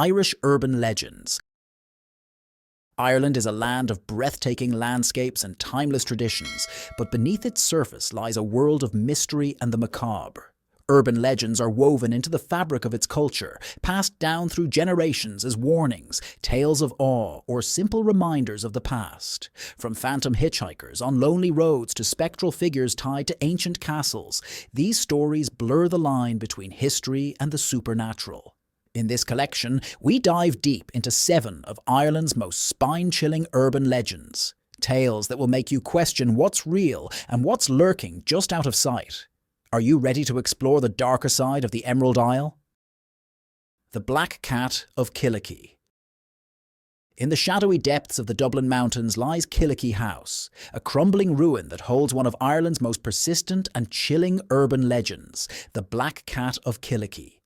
Irish urban legends. Ireland is a land of breathtaking landscapes and timeless traditions, but beneath its surface lies a world of mystery and the macabre. Urban legends are woven into the fabric of its culture, passed down through generations as warnings, tales of awe, or simple reminders of the past. From phantom hitchhikers on lonely roads to spectral figures tied to ancient castles, these stories blur the line between history and the supernatural. In this collection, we dive deep into 7 of Ireland's most spine-chilling urban legends. Tales that will make you question what's real and what's lurking just out of sight. Are you ready to explore the darker side of the Emerald Isle? The Black Cat of Killakee. In the shadowy depths of the Dublin Mountains lies Killakee House, a crumbling ruin that holds one of Ireland's most persistent and chilling urban legends, the Black Cat of Killakee.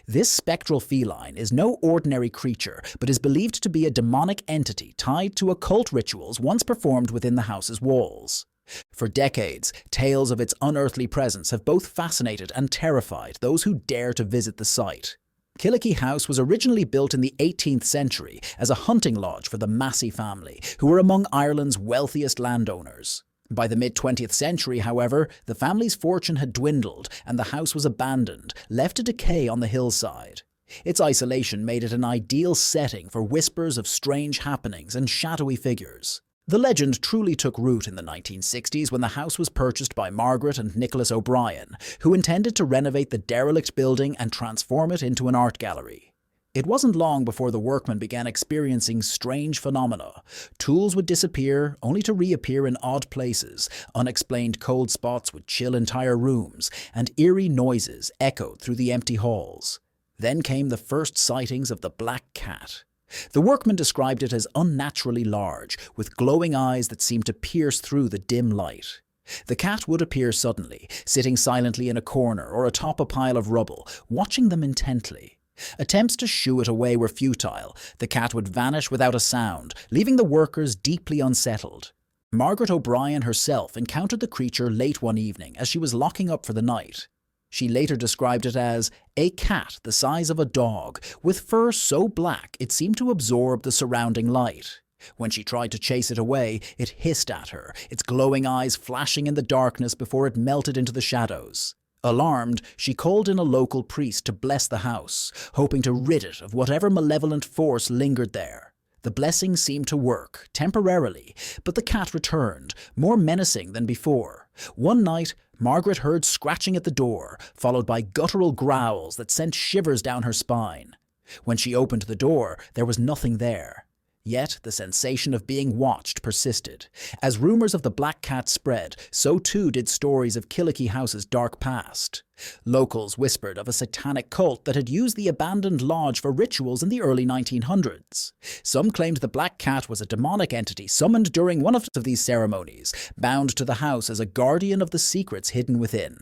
This spectral feline is no ordinary creature, but is believed to be a demonic entity tied to occult rituals once performed within the house's walls. For decades, tales of its unearthly presence have both fascinated and terrified those who dare to visit the site. Killakee House was originally built in the 18th century as a hunting lodge for the Massey family, who were among Ireland's wealthiest landowners. By the mid-20th century, however, the family's fortune had dwindled and the house was abandoned, left to decay on the hillside. Its isolation made it an ideal setting for whispers of strange happenings and shadowy figures. The legend truly took root in the 1960s when the house was purchased by Margaret and Nicholas O'Brien, who intended to renovate the derelict building and transform it into an art gallery. It wasn't long before the workmen began experiencing strange phenomena. Tools would disappear, only to reappear in odd places. Unexplained cold spots would chill entire rooms, and eerie noises echoed through the empty halls. Then came the first sightings of the Black Cat. The workmen described it as unnaturally large, with glowing eyes that seemed to pierce through the dim light. The cat would appear suddenly, sitting silently in a corner or atop a pile of rubble, watching them intently. Attempts to shoo it away were futile. The cat would vanish without a sound, leaving the workers deeply unsettled. Margaret O'Brien herself encountered the creature late one evening as she was locking up for the night. She later described it as a cat the size of a dog, with fur so black it seemed to absorb the surrounding light. When she tried to chase it away, it hissed at her, its glowing eyes flashing in the darkness before it melted into the shadows. Alarmed, she called in a local priest to bless the house, hoping to rid it of whatever malevolent force lingered there. The blessing seemed to work, temporarily, but the cat returned, more menacing than before. One night, Margaret heard scratching at the door, followed by guttural growls that sent shivers down her spine. When she opened the door, there was nothing there. Yet the sensation of being watched persisted. As rumours of the Black Cat spread, so too did stories of Killakee House's dark past. Locals whispered of a satanic cult that had used the abandoned lodge for rituals in the early 1900s. Some claimed the Black Cat was a demonic entity summoned during one of these ceremonies, bound to the house as a guardian of the secrets hidden within.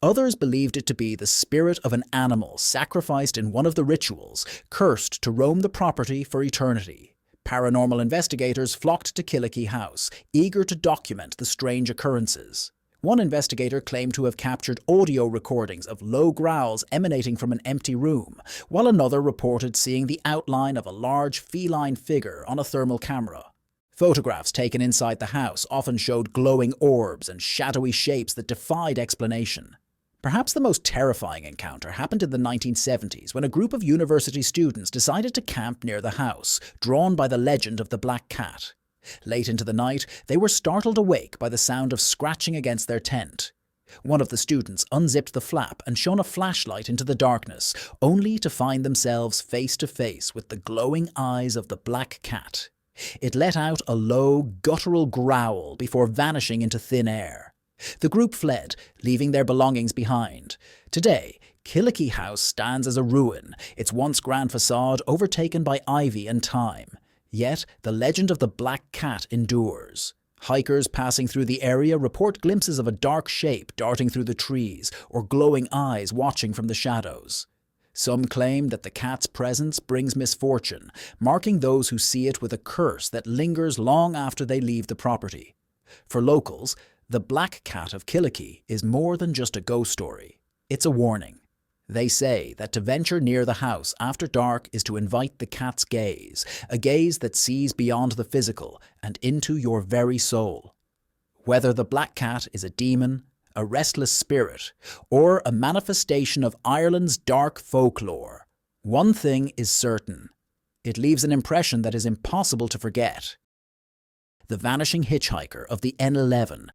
Others believed it to be the spirit of an animal sacrificed in one of the rituals, cursed to roam the property for eternity. Paranormal investigators flocked to Killakee House, eager to document the strange occurrences. One investigator claimed to have captured audio recordings of low growls emanating from an empty room, while another reported seeing the outline of a large feline figure on a thermal camera. Photographs taken inside the house often showed glowing orbs and shadowy shapes that defied explanation. Perhaps the most terrifying encounter happened in the 1970s when a group of university students decided to camp near the house, drawn by the legend of the Black Cat. Late into the night, they were startled awake by the sound of scratching against their tent. One of the students unzipped the flap and shone a flashlight into the darkness, only to find themselves face to face with the glowing eyes of the Black Cat. It let out a low, guttural growl before vanishing into thin air. The group fled, leaving their belongings behind. Today, Killakee House stands as a ruin, its once grand facade overtaken by ivy and time. Yet, the legend of the Black Cat endures. Hikers passing through the area report glimpses of a dark shape darting through the trees, or glowing eyes watching from the shadows. Some claim that the cat's presence brings misfortune, marking those who see it with a curse that lingers long after they leave the property. For locals, the Black Cat of Killakee is more than just a ghost story. It's a warning. They say that to venture near the house after dark is to invite the cat's gaze, a gaze that sees beyond the physical and into your very soul. Whether the Black Cat is a demon, a restless spirit, or a manifestation of Ireland's dark folklore, one thing is certain. It leaves an impression that is impossible to forget. The Vanishing Hitchhiker of the N11.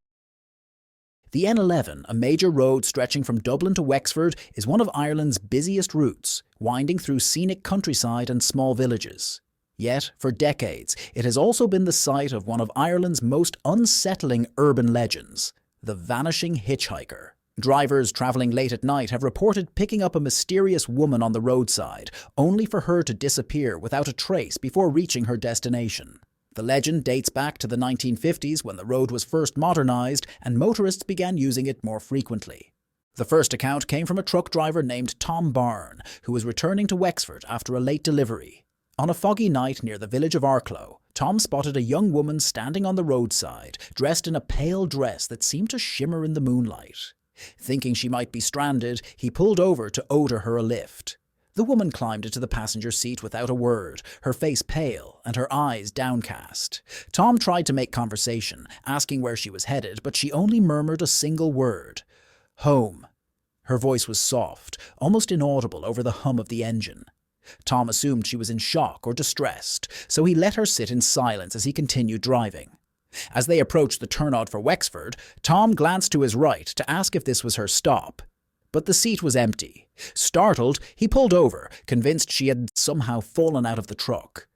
The N11, a major road stretching from Dublin to Wexford, is one of Ireland's busiest routes, winding through scenic countryside and small villages. Yet, for decades, it has also been the site of one of Ireland's most unsettling urban legends, the Vanishing Hitchhiker. Drivers travelling late at night have reported picking up a mysterious woman on the roadside, only for her to disappear without a trace before reaching her destination. The legend dates back to the 1950s when the road was first modernised and motorists began using it more frequently. The first account came from a truck driver named Tom Byrne, who was returning to Wexford after a late delivery. On a foggy night near the village of Arklow, Tom spotted a young woman standing on the roadside, dressed in a pale dress that seemed to shimmer in the moonlight. Thinking she might be stranded, he pulled over to order her a lift. The woman climbed into the passenger seat without a word, her face pale and her eyes downcast. Tom tried to make conversation, asking where she was headed, but she only murmured a single word: "Home." Her voice was soft, almost inaudible over the hum of the engine. Tom assumed she was in shock or distressed, so he let her sit in silence as he continued driving. As they approached the turnout for Wexford, Tom glanced to his right to ask if this was her stop. But the seat was empty. Startled, he pulled over, convinced she had somehow fallen out of the truck.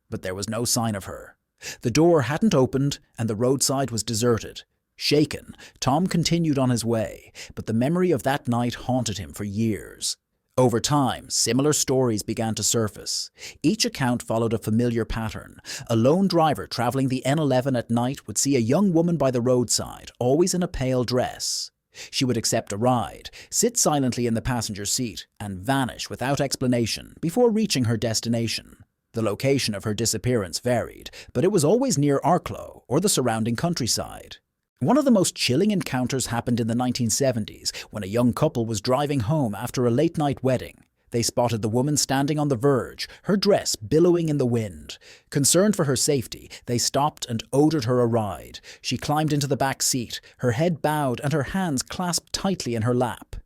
But there was no sign of her. The door hadn't opened, and the roadside was deserted. Shaken, Tom continued on his way, but the memory of that night haunted him for years. Over time, similar stories began to surface. Each account followed a familiar pattern. A lone driver travelling the N11 at night would see a young woman by the roadside, always in a pale dress. She would accept a ride, sit silently in the passenger seat, and vanish without explanation before reaching her destination. The location of her disappearance varied, but it was always near Arklow or the surrounding countryside. One of the most chilling encounters happened in the 1970s when a young couple was driving home after a late-night wedding. They spotted the woman standing on the verge, her dress billowing in the wind. Concerned for her safety, they stopped and ordered her a ride. She climbed into the back seat, her head bowed and her hands clasped tightly in her lap.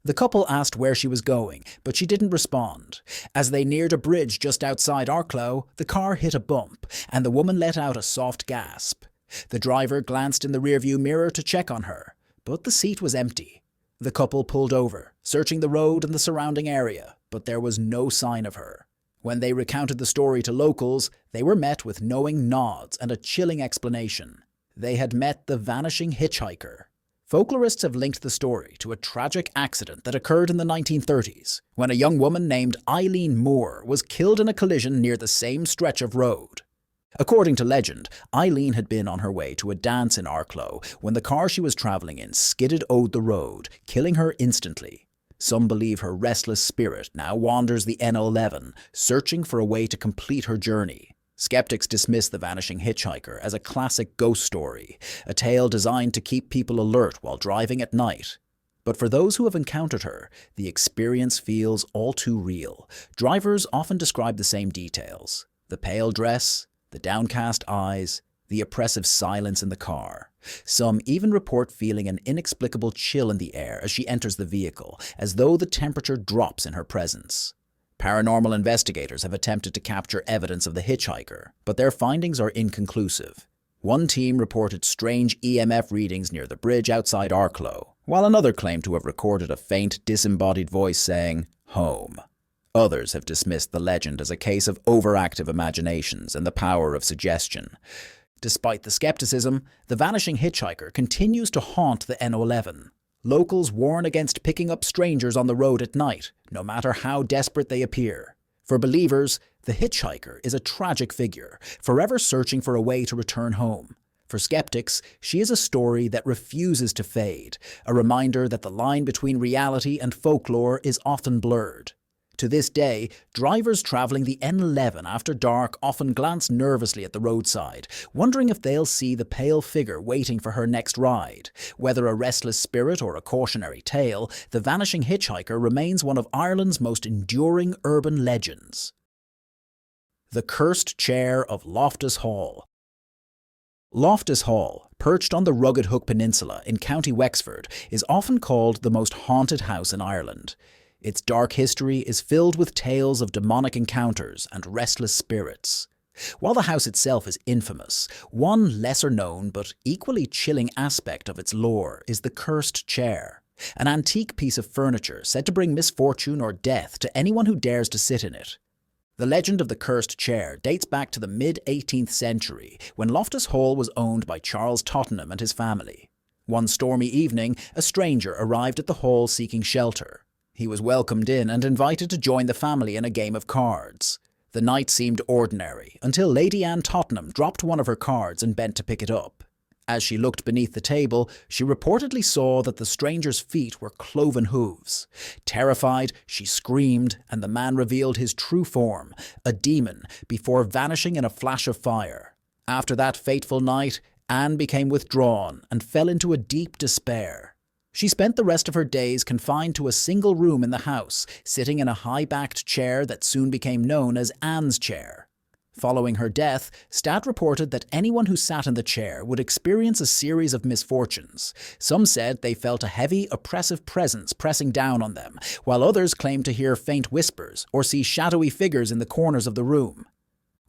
The couple asked where she was going, but she didn't respond. As they neared a bridge just outside Arklow, the car hit a bump, and the woman let out a soft gasp. The driver glanced in the rearview mirror to check on her, but the seat was empty. The couple pulled over, searching the road and the surrounding area, but there was no sign of her. When they recounted the story to locals, they were met with knowing nods and a chilling explanation. They had met the Vanishing Hitchhiker. Folklorists have linked the story to a tragic accident that occurred in the 1930s, when a young woman named Eileen Moore was killed in a collision near the same stretch of road. According to legend, Eileen had been on her way to a dance in Arklow when the car she was travelling in skidded over the road, killing her instantly. Some believe her restless spirit now wanders the N11, searching for a way to complete her journey. Skeptics dismiss the Vanishing Hitchhiker as a classic ghost story, a tale designed to keep people alert while driving at night. But for those who have encountered her, the experience feels all too real. Drivers often describe the same details: the pale dress, the downcast eyes, the oppressive silence in the car. Some even report feeling an inexplicable chill in the air as she enters the vehicle, as though the temperature drops in her presence. Paranormal investigators have attempted to capture evidence of the hitchhiker, but their findings are inconclusive. One team reported strange EMF readings near the bridge outside Arklow, while another claimed to have recorded a faint, disembodied voice saying, "Home." Others have dismissed the legend as a case of overactive imaginations and the power of suggestion. Despite the skepticism, the Vanishing Hitchhiker continues to haunt the N11. Locals warn against picking up strangers on the road at night, no matter how desperate they appear. For believers, the hitchhiker is a tragic figure, forever searching for a way to return home. For skeptics, she is a story that refuses to fade, a reminder that the line between reality and folklore is often blurred. To this day, drivers travelling the N11 after dark often glance nervously at the roadside, wondering if they'll see the pale figure waiting for her next ride. Whether a restless spirit or a cautionary tale, the Vanishing Hitchhiker remains one of Ireland's most enduring urban legends. The Cursed Chair of Loftus Hall. Loftus Hall, perched on the rugged Hook Peninsula in County Wexford, is often called the most haunted house in Ireland. Its dark history is filled with tales of demonic encounters and restless spirits. While the house itself is infamous, one lesser-known but equally chilling aspect of its lore is the Cursed Chair, an antique piece of furniture said to bring misfortune or death to anyone who dares to sit in it. The legend of the Cursed Chair dates back to the mid-18th century, when Loftus Hall was owned by Charles Tottenham and his family. One stormy evening, a stranger arrived at the hall seeking shelter. He was welcomed in and invited to join the family in a game of cards. The night seemed ordinary, until Lady Anne Tottenham dropped one of her cards and bent to pick it up. As she looked beneath the table, she reportedly saw that the stranger's feet were cloven hooves. Terrified, she screamed, and the man revealed his true form, a demon, before vanishing in a flash of fire. After that fateful night, Anne became withdrawn and fell into a deep despair. She spent the rest of her days confined to a single room in the house, sitting in a high-backed chair that soon became known as Anne's chair. Following her death, Stat reported that anyone who sat in the chair would experience a series of misfortunes. Some said they felt a heavy, oppressive presence pressing down on them, while others claimed to hear faint whispers or see shadowy figures in the corners of the room.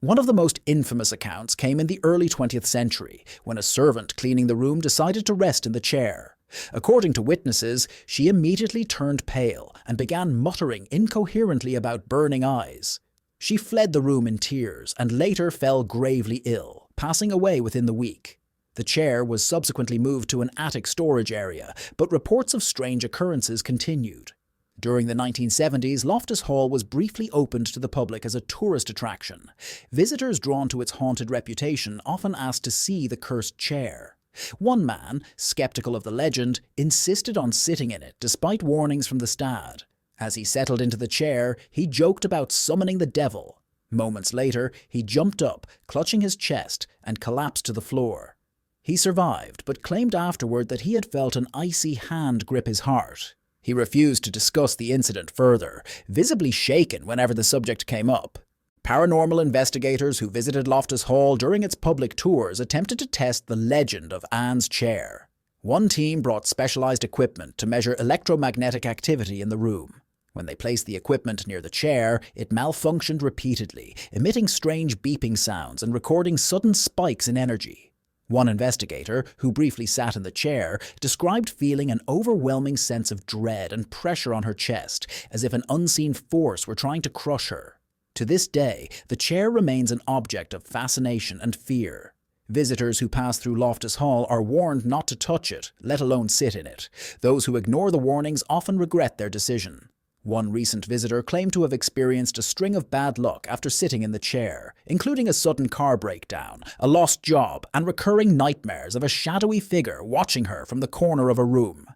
One of the most infamous accounts came in the early 20th century, when a servant cleaning the room decided to rest in the chair. According to witnesses, she immediately turned pale and began muttering incoherently about burning eyes. She fled the room in tears and later fell gravely ill, passing away within the week. The chair was subsequently moved to an attic storage area, but reports of strange occurrences continued. During the 1970s, Loftus Hall was briefly opened to the public as a tourist attraction. Visitors drawn to its haunted reputation often asked to see the cursed chair. One man, skeptical of the legend, insisted on sitting in it despite warnings from the stad. As he settled into the chair, he joked about summoning the devil. Moments later, he jumped up, clutching his chest, and collapsed to the floor. He survived, but claimed afterward that he had felt an icy hand grip his heart. He refused to discuss the incident further, visibly shaken whenever the subject came up. Paranormal investigators who visited Loftus Hall during its public tours attempted to test the legend of Anne's chair. One team brought specialized equipment to measure electromagnetic activity in the room. When they placed the equipment near the chair, it malfunctioned repeatedly, emitting strange beeping sounds and recording sudden spikes in energy. One investigator, who briefly sat in the chair, described feeling an overwhelming sense of dread and pressure on her chest, as if an unseen force were trying to crush her. To this day, the chair remains an object of fascination and fear. Visitors who pass through Loftus Hall are warned not to touch it, let alone sit in it. Those who ignore the warnings often regret their decision. One recent visitor claimed to have experienced a string of bad luck after sitting in the chair, including a sudden car breakdown, a lost job, and recurring nightmares of a shadowy figure watching her from the corner of a room.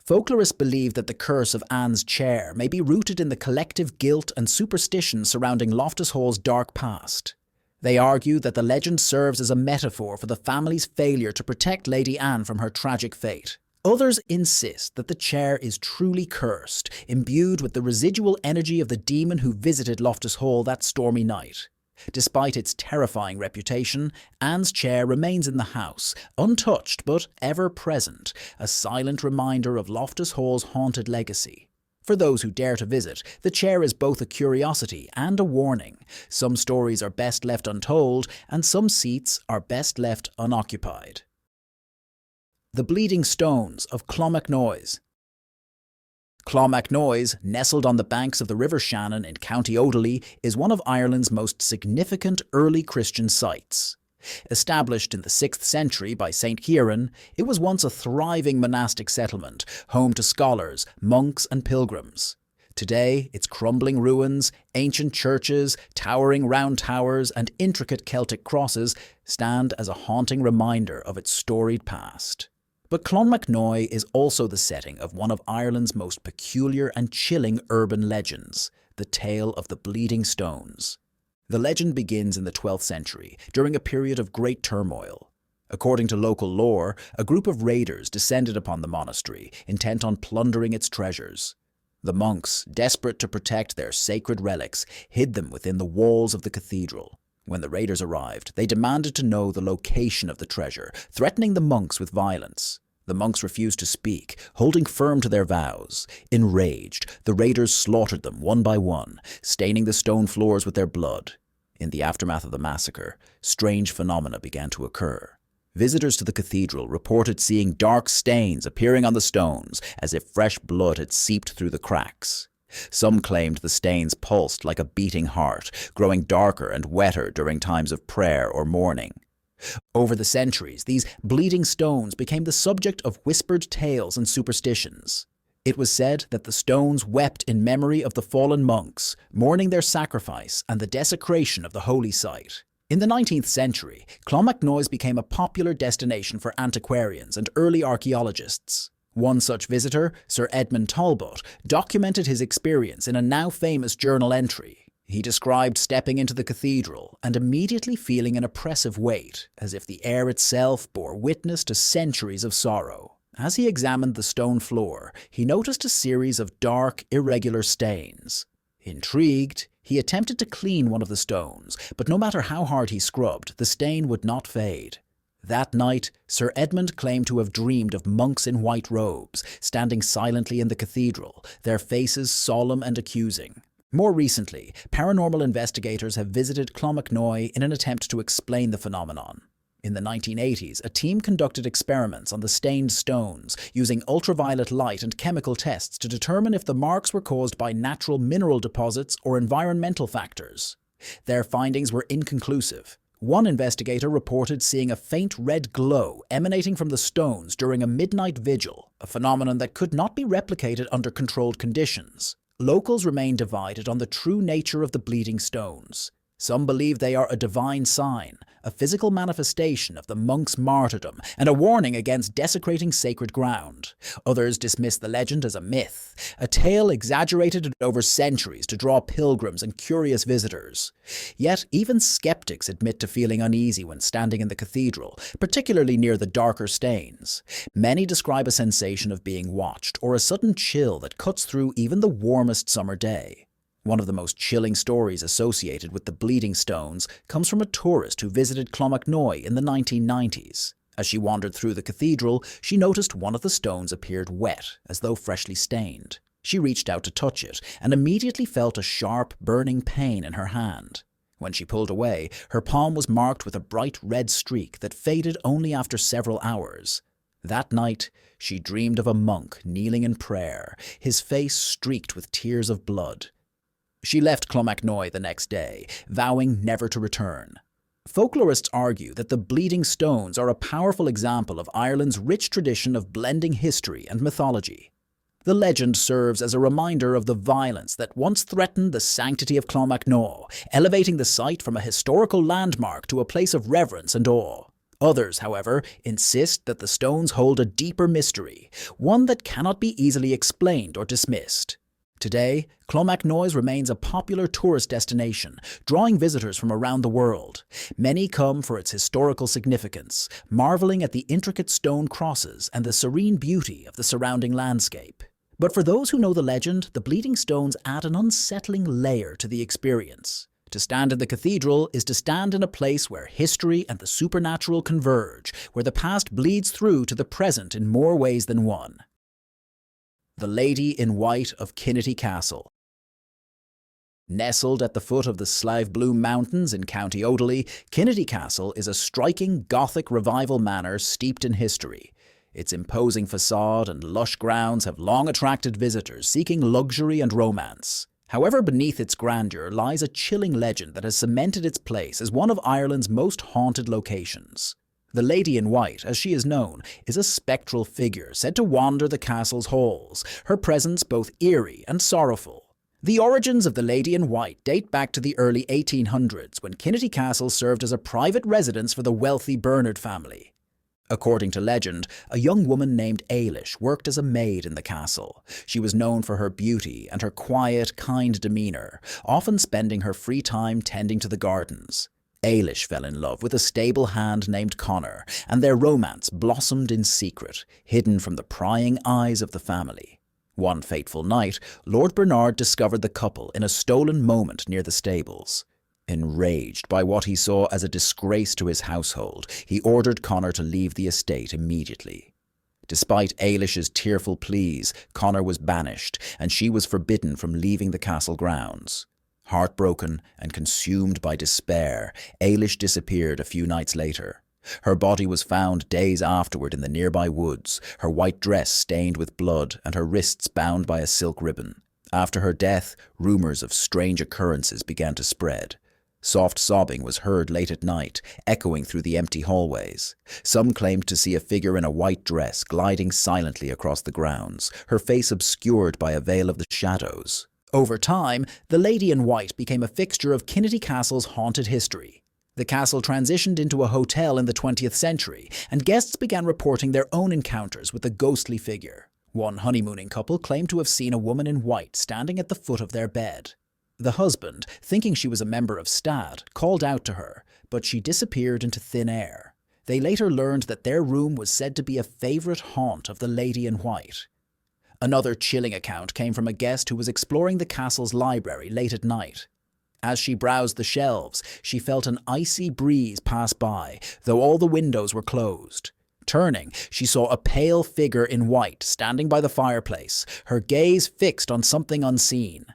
Folklorists believe that the curse of Anne's chair may be rooted in the collective guilt and superstition surrounding Loftus Hall's dark past. They argue that the legend serves as a metaphor for the family's failure to protect Lady Anne from her tragic fate. Others insist that the chair is truly cursed, imbued with the residual energy of the demon who visited Loftus Hall that stormy night. Despite its terrifying reputation, Anne's chair remains in the house, untouched but ever present, a silent reminder of Loftus Hall's haunted legacy. For those who dare to visit, the chair is both a curiosity and a warning. Some stories are best left untold, and some seats are best left unoccupied. The Bleeding Stones of Clonmacnoise. Clonmacnoise, nestled on the banks of the River Shannon in County Odeley, is one of Ireland's most significant early Christian sites. Established in the 6th century by St. Kieran, it was once a thriving monastic settlement, home to scholars, monks and pilgrims. Today, its crumbling ruins, ancient churches, towering round towers and intricate Celtic crosses stand as a haunting reminder of its storied past. But Clonmacnoise is also the setting of one of Ireland's most peculiar and chilling urban legends, the tale of the Bleeding Stones. The legend begins in the 12th century, during a period of great turmoil. According to local lore, a group of raiders descended upon the monastery, intent on plundering its treasures. The monks, desperate to protect their sacred relics, hid them within the walls of the cathedral. When the raiders arrived, they demanded to know the location of the treasure, threatening the monks with violence. The monks refused to speak, holding firm to their vows. Enraged, the raiders slaughtered them one by one, staining the stone floors with their blood. In the aftermath of the massacre, strange phenomena began to occur. Visitors to the cathedral reported seeing dark stains appearing on the stones, as if fresh blood had seeped through the cracks. Some claimed the stains pulsed like a beating heart, growing darker and wetter during times of prayer or mourning. Over the centuries, these bleeding stones became the subject of whispered tales and superstitions. It was said that the stones wept in memory of the fallen monks, mourning their sacrifice and the desecration of the holy site. In the 19th century, Clonmacnoise became a popular destination for antiquarians and early archaeologists. One such visitor, Sir Edmund Talbot, documented his experience in a now famous journal entry. He described stepping into the cathedral and immediately feeling an oppressive weight, as if the air itself bore witness to centuries of sorrow. As he examined the stone floor, he noticed a series of dark, irregular stains. Intrigued, he attempted to clean one of the stones, but no matter how hard he scrubbed, the stain would not fade. That night, Sir Edmund claimed to have dreamed of monks in white robes, standing silently in the cathedral, their faces solemn and accusing. More recently, paranormal investigators have visited Clonmacnoise in an attempt to explain the phenomenon. In the 1980s, a team conducted experiments on the stained stones, using ultraviolet light and chemical tests to determine if the marks were caused by natural mineral deposits or environmental factors. Their findings were inconclusive. One investigator reported seeing a faint red glow emanating from the stones during a midnight vigil, a phenomenon that could not be replicated under controlled conditions. Locals remain divided on the true nature of the bleeding stones. Some believe they are a divine sign, a physical manifestation of the monks' martyrdom, and a warning against desecrating sacred ground. Others dismiss the legend as a myth, a tale exaggerated over centuries to draw pilgrims and curious visitors. Yet even skeptics admit to feeling uneasy when standing in the cathedral, particularly near the darker stains. Many describe a sensation of being watched, or a sudden chill that cuts through even the warmest summer day. One of the most chilling stories associated with the bleeding stones comes from a tourist who visited Clonmacnoise in the 1990s. As she wandered through the cathedral, she noticed one of the stones appeared wet, as though freshly stained. She reached out to touch it, and immediately felt a sharp, burning pain in her hand. When she pulled away, her palm was marked with a bright red streak that faded only after several hours. That night, she dreamed of a monk kneeling in prayer, his face streaked with tears of blood. She left Clonmacnoise the next day, vowing never to return. Folklorists argue that the bleeding stones are a powerful example of Ireland's rich tradition of blending history and mythology. The legend serves as a reminder of the violence that once threatened the sanctity of Clonmacnoise, elevating the site from a historical landmark to a place of reverence and awe. Others, however, insist that the stones hold a deeper mystery, one that cannot be easily explained or dismissed. Today, Clonmacnoise remains a popular tourist destination, drawing visitors from around the world. Many come for its historical significance, marveling at the intricate stone crosses and the serene beauty of the surrounding landscape. But for those who know the legend, the bleeding stones add an unsettling layer to the experience. To stand in the cathedral is to stand in a place where history and the supernatural converge, where the past bleeds through to the present in more ways than one. The Lady in White of Kinnitty Castle. Nestled at the foot of the Slive Mountains in County Odely, Kinnitty Castle is a striking Gothic revival manor steeped in history. Its imposing facade and lush grounds have long attracted visitors seeking luxury and romance. However, beneath its grandeur lies a chilling legend that has cemented its place as one of Ireland's most haunted locations. The Lady in White, as she is known, is a spectral figure said to wander the castle's halls, her presence both eerie and sorrowful. The origins of the Lady in White date back to the early 1800s, when Kinnitty Castle served as a private residence for the wealthy Bernard family. According to legend, a young woman named Ailish worked as a maid in the castle. She was known for her beauty and her quiet, kind demeanour, often spending her free time tending to the gardens. Ailish fell in love with a stable hand named Connor, and their romance blossomed in secret, hidden from the prying eyes of the family. One fateful night, Lord Bernard discovered the couple in a stolen moment near the stables. Enraged by what he saw as a disgrace to his household, he ordered Connor to leave the estate immediately. Despite Ailish's tearful pleas, Connor was banished, and she was forbidden from leaving the castle grounds. Heartbroken and consumed by despair, Ailish disappeared a few nights later. Her body was found days afterward in the nearby woods, her white dress stained with blood and her wrists bound by a silk ribbon. After her death, rumours of strange occurrences began to spread. Soft sobbing was heard late at night, echoing through the empty hallways. Some claimed to see a figure in a white dress gliding silently across the grounds, her face obscured by a veil of the shadows. Over time, the Lady in White became a fixture of Kinnitty Castle's haunted history. The castle transitioned into a hotel in the 20th century, and guests began reporting their own encounters with the ghostly figure. One honeymooning couple claimed to have seen a woman in white standing at the foot of their bed. The husband, thinking she was a member of Stad, called out to her, but she disappeared into thin air. They later learned that their room was said to be a favourite haunt of the Lady in White. Another chilling account came from a guest who was exploring the castle's library late at night. As she browsed the shelves, she felt an icy breeze pass by, though all the windows were closed. Turning, she saw a pale figure in white standing by the fireplace, her gaze fixed on something unseen.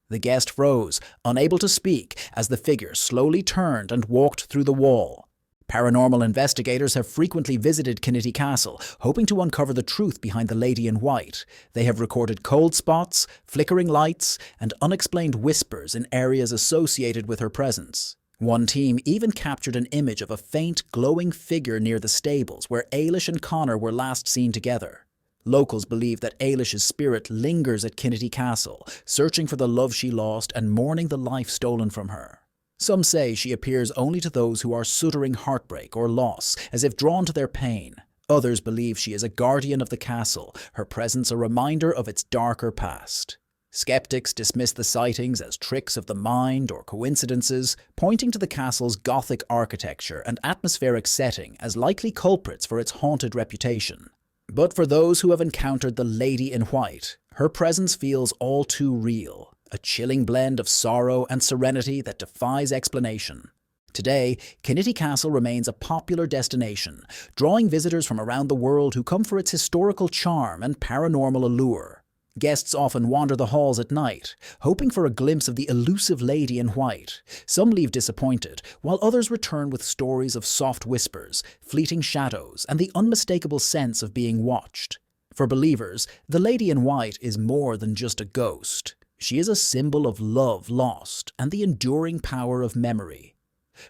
The guest froze, unable to speak, as the figure slowly turned and walked through the wall. Paranormal investigators have frequently visited Kinnitty Castle, hoping to uncover the truth behind the Lady in White. They have recorded cold spots, flickering lights, and unexplained whispers in areas associated with her presence. One team even captured an image of a faint, glowing figure near the stables where Ailish and Connor were last seen together. Locals believe that Ailish's spirit lingers at Kinnitty Castle, searching for the love she lost and mourning the life stolen from her. Some say she appears only to those who are suffering heartbreak or loss, as if drawn to their pain. Others believe she is a guardian of the castle, her presence a reminder of its darker past. Skeptics dismiss the sightings as tricks of the mind or coincidences, pointing to the castle's Gothic architecture and atmospheric setting as likely culprits for its haunted reputation. But for those who have encountered the Lady in White, her presence feels all too real, a chilling blend of sorrow and serenity that defies explanation. Today, Kinnitty Castle remains a popular destination, drawing visitors from around the world who come for its historical charm and paranormal allure. Guests often wander the halls at night, hoping for a glimpse of the elusive Lady in White. Some leave disappointed, while others return with stories of soft whispers, fleeting shadows, and the unmistakable sense of being watched. For believers, the Lady in White is more than just a ghost. She is a symbol of love lost and the enduring power of memory.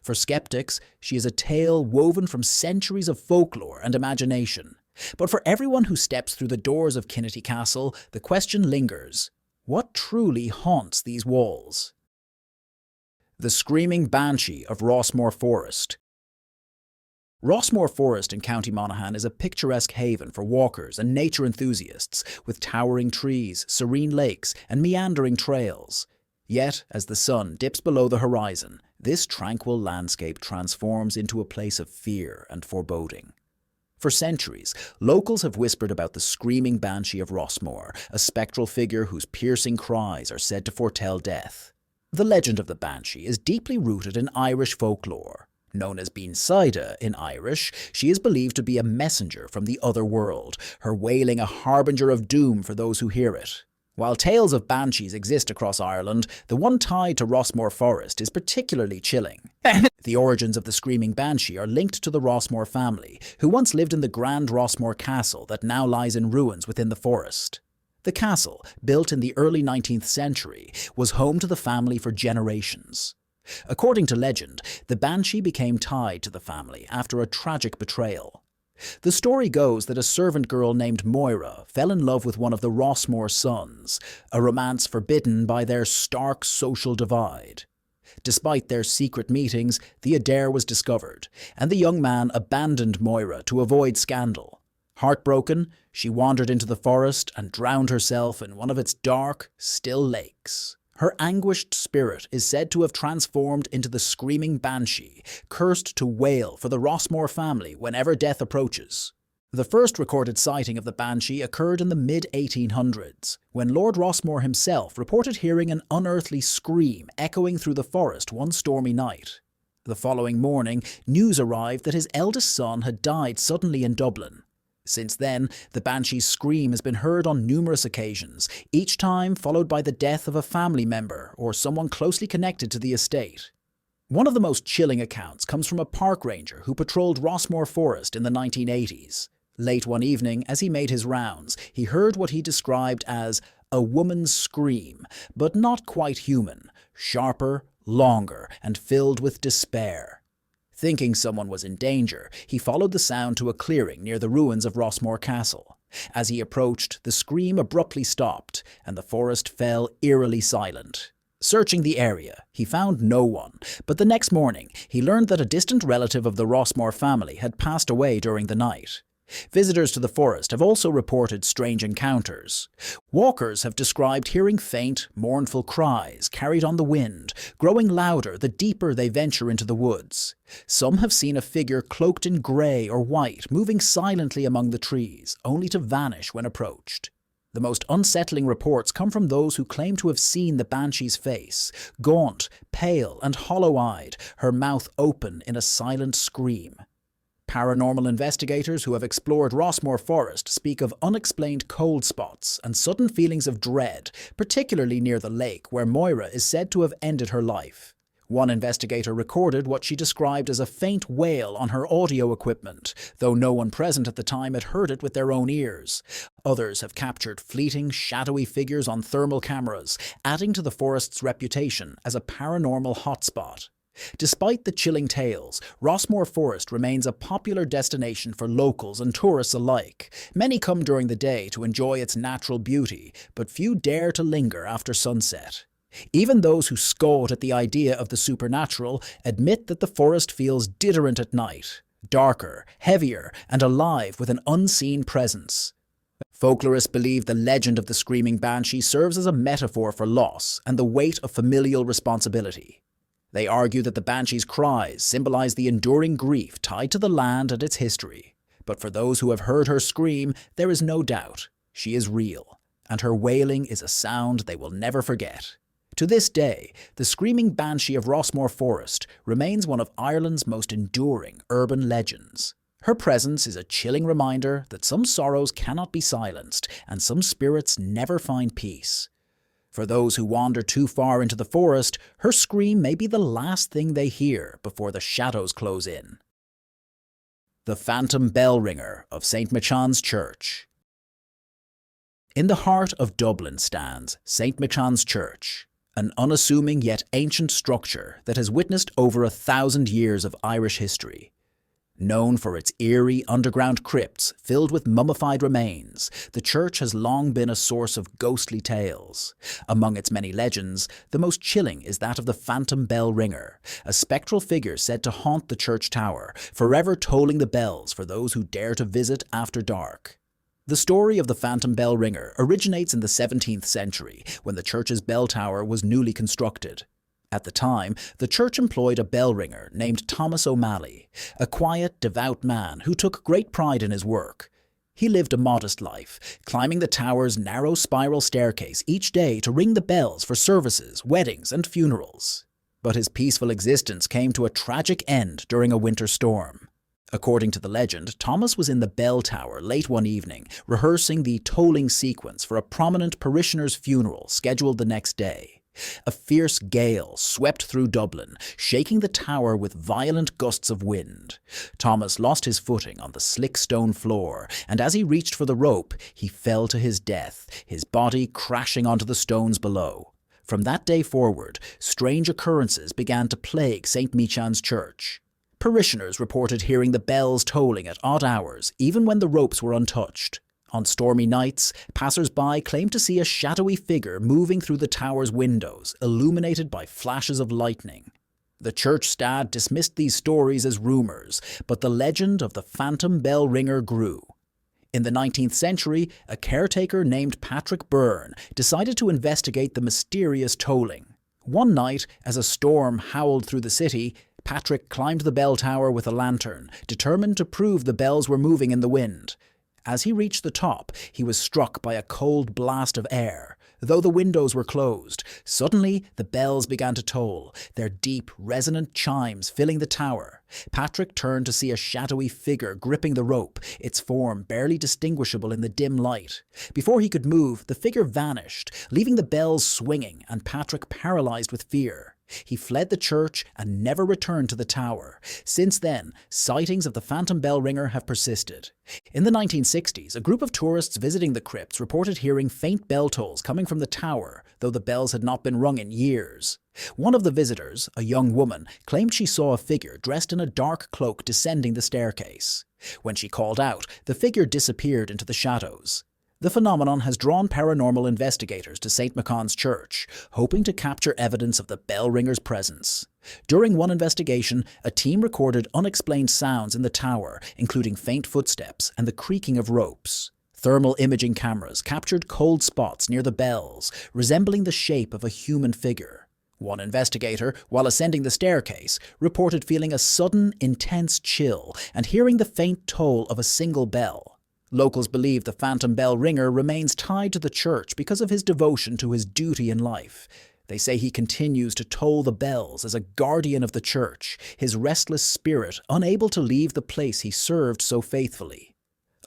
For skeptics, she is a tale woven from centuries of folklore and imagination. But for everyone who steps through the doors of Kinnitty Castle, the question lingers: what truly haunts these walls? The Screaming Banshee of Rossmore Forest. Rossmore Forest in County Monaghan is a picturesque haven for walkers and nature enthusiasts, with towering trees, serene lakes, and meandering trails. Yet, as the sun dips below the horizon, this tranquil landscape transforms into a place of fear and foreboding. For centuries, locals have whispered about the Screaming Banshee of Rossmore, a spectral figure whose piercing cries are said to foretell death. The legend of the Banshee is deeply rooted in Irish folklore. Known as Bean Saida in Irish, she is believed to be a messenger from the other world, her wailing a harbinger of doom for those who hear it. While tales of banshees exist across Ireland, the one tied to Rossmore Forest is particularly chilling. The origins of the Screaming Banshee are linked to the Rossmore family, who once lived in the Grand Rossmore Castle that now lies in ruins within the forest. The castle, built in the early 19th century, was home to the family for generations. According to legend, the Banshee became tied to the family after a tragic betrayal. The story goes that a servant girl named Moira fell in love with one of the Rossmore sons, a romance forbidden by their stark social divide. Despite their secret meetings, the Adair was discovered, and the young man abandoned Moira to avoid scandal. Heartbroken, she wandered into the forest and drowned herself in one of its dark, still lakes. Her anguished spirit is said to have transformed into the screaming Banshee, cursed to wail for the Rossmore family whenever death approaches. The first recorded sighting of the Banshee occurred in the mid-1800s, when Lord Rossmore himself reported hearing an unearthly scream echoing through the forest one stormy night. The following morning, news arrived that his eldest son had died suddenly in Dublin. Since then, the Banshee's scream has been heard on numerous occasions, each time followed by the death of a family member or someone closely connected to the estate. One of the most chilling accounts comes from a park ranger who patrolled Rossmore Forest in the 1980s. Late one evening, as he made his rounds, he heard what he described as a woman's scream, but not quite human, sharper, longer, and filled with despair. Thinking someone was in danger, he followed the sound to a clearing near the ruins of Rossmore Castle. As he approached, the scream abruptly stopped, and the forest fell eerily silent. Searching the area, he found no one, but the next morning he learned that a distant relative of the Rossmore family had passed away during the night. Visitors to the forest have also reported strange encounters. Walkers have described hearing faint, mournful cries carried on the wind, growing louder the deeper they venture into the woods. Some have seen a figure cloaked in grey or white moving silently among the trees, only to vanish when approached. The most unsettling reports come from those who claim to have seen the Banshee's face, gaunt, pale and hollow-eyed, her mouth open in a silent scream. Paranormal investigators who have explored Rossmore Forest speak of unexplained cold spots and sudden feelings of dread, particularly near the lake where Moira is said to have ended her life. One investigator recorded what she described as a faint wail on her audio equipment, though no one present at the time had heard it with their own ears. Others have captured fleeting, shadowy figures on thermal cameras, adding to the forest's reputation as a paranormal hotspot. Despite the chilling tales, Rossmore Forest remains a popular destination for locals and tourists alike. Many come during the day to enjoy its natural beauty, but few dare to linger after sunset. Even those who scoff at the idea of the supernatural admit that the forest feels different at night, darker, heavier, and alive with an unseen presence. Folklorists believe the legend of the screaming Banshee serves as a metaphor for loss and the weight of familial responsibility. They argue that the Banshee's cries symbolize the enduring grief tied to the land and its history. But for those who have heard her scream, there is no doubt she is real, and her wailing is a sound they will never forget. To this day, the screaming Banshee of Rossmore Forest remains one of Ireland's most enduring urban legends. Her presence is a chilling reminder that some sorrows cannot be silenced, and some spirits never find peace. For those who wander too far into the forest, her scream may be the last thing they hear before the shadows close in. The Phantom Bellringer of St. Michan's Church. In the heart of Dublin stands St. Michan's Church, an unassuming yet ancient structure that has witnessed over 1,000 years of Irish history. Known for its eerie underground crypts filled with mummified remains, the church has long been a source of ghostly tales. Among its many legends, the most chilling is that of the Phantom Bellringer, a spectral figure said to haunt the church tower, forever tolling the bells for those who dare to visit after dark. The story of the Phantom Bellringer originates in the 17th century, when the church's bell tower was newly constructed. At the time, the church employed a bell ringer named Thomas O'Malley, a quiet, devout man who took great pride in his work. He lived a modest life, climbing the tower's narrow spiral staircase each day to ring the bells for services, weddings, and funerals. But his peaceful existence came to a tragic end during a winter storm. According to the legend, Thomas was in the bell tower late one evening, rehearsing the tolling sequence for a prominent parishioner's funeral scheduled the next day. A fierce gale swept through Dublin, shaking the tower with violent gusts of wind. Thomas lost his footing on the slick stone floor, and as he reached for the rope, he fell to his death, his body crashing onto the stones below. From that day forward, strange occurrences began to plague St. Michan's Church. Parishioners reported hearing the bells tolling at odd hours, even when the ropes were untouched. On stormy nights, passers-by claim to see a shadowy figure moving through the tower's windows, illuminated by flashes of lightning. The church staff dismissed these stories as rumours, but the legend of the phantom bell-ringer grew. In the 19th century, a caretaker named Patrick Byrne decided to investigate the mysterious tolling. One night, as a storm howled through the city, Patrick climbed the bell tower with a lantern, determined to prove the bells were moving in the wind. As he reached the top, he was struck by a cold blast of air. Though the windows were closed, suddenly the bells began to toll, their deep, resonant chimes filling the tower. Patrick turned to see a shadowy figure gripping the rope, its form barely distinguishable in the dim light. Before he could move, the figure vanished, leaving the bells swinging and Patrick paralyzed with fear. He fled the church and never returned to the tower. Since then, sightings of the phantom bell ringer have persisted. In the 1960s, a group of tourists visiting the crypts reported hearing faint bell tolls coming from the tower, though the bells had not been rung in years. One of the visitors, a young woman, claimed she saw a figure dressed in a dark cloak descending the staircase. When she called out, the figure disappeared into the shadows. The phenomenon has drawn paranormal investigators to St. Michan's Church, hoping to capture evidence of the bell ringer's presence. During one investigation, a team recorded unexplained sounds in the tower, including faint footsteps and the creaking of ropes. Thermal imaging cameras captured cold spots near the bells, resembling the shape of a human figure. One investigator, while ascending the staircase, reported feeling a sudden, intense chill and hearing the faint toll of a single bell. Locals believe the phantom bell ringer remains tied to the church because of his devotion to his duty in life. They say he continues to toll the bells as a guardian of the church, his restless spirit unable to leave the place he served so faithfully.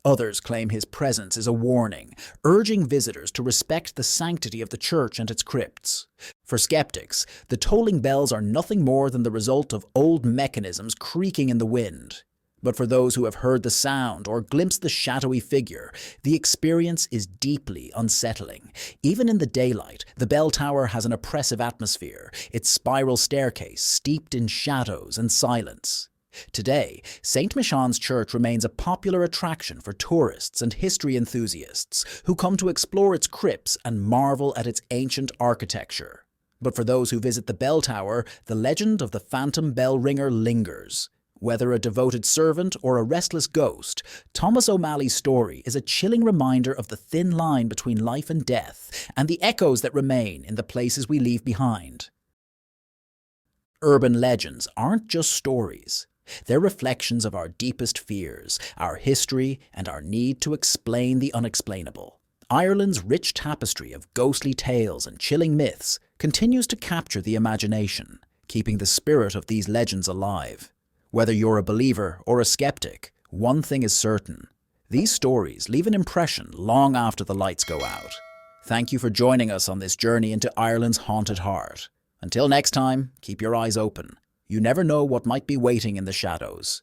Others claim his presence is a warning, urging visitors to respect the sanctity of the church and its crypts. For skeptics, the tolling bells are nothing more than the result of old mechanisms creaking in the wind. But for those who have heard the sound or glimpsed the shadowy figure, the experience is deeply unsettling. Even in the daylight, the bell tower has an oppressive atmosphere, its spiral staircase steeped in shadows and silence. Today, St. Michan's Church remains a popular attraction for tourists and history enthusiasts who come to explore its crypts and marvel at its ancient architecture. But for those who visit the bell tower, the legend of the phantom bell ringer lingers. Whether a devoted servant or a restless ghost, Thomas O'Malley's story is a chilling reminder of the thin line between life and death and the echoes that remain in the places we leave behind. Urban legends aren't just stories. They're reflections of our deepest fears, our history, and our need to explain the unexplainable. Ireland's rich tapestry of ghostly tales and chilling myths continues to capture the imagination, keeping the spirit of these legends alive. Whether you're a believer or a skeptic, one thing is certain. These stories leave an impression long after the lights go out. Thank you for joining us on this journey into Ireland's haunted heart. Until next time, keep your eyes open. You never know what might be waiting in the shadows.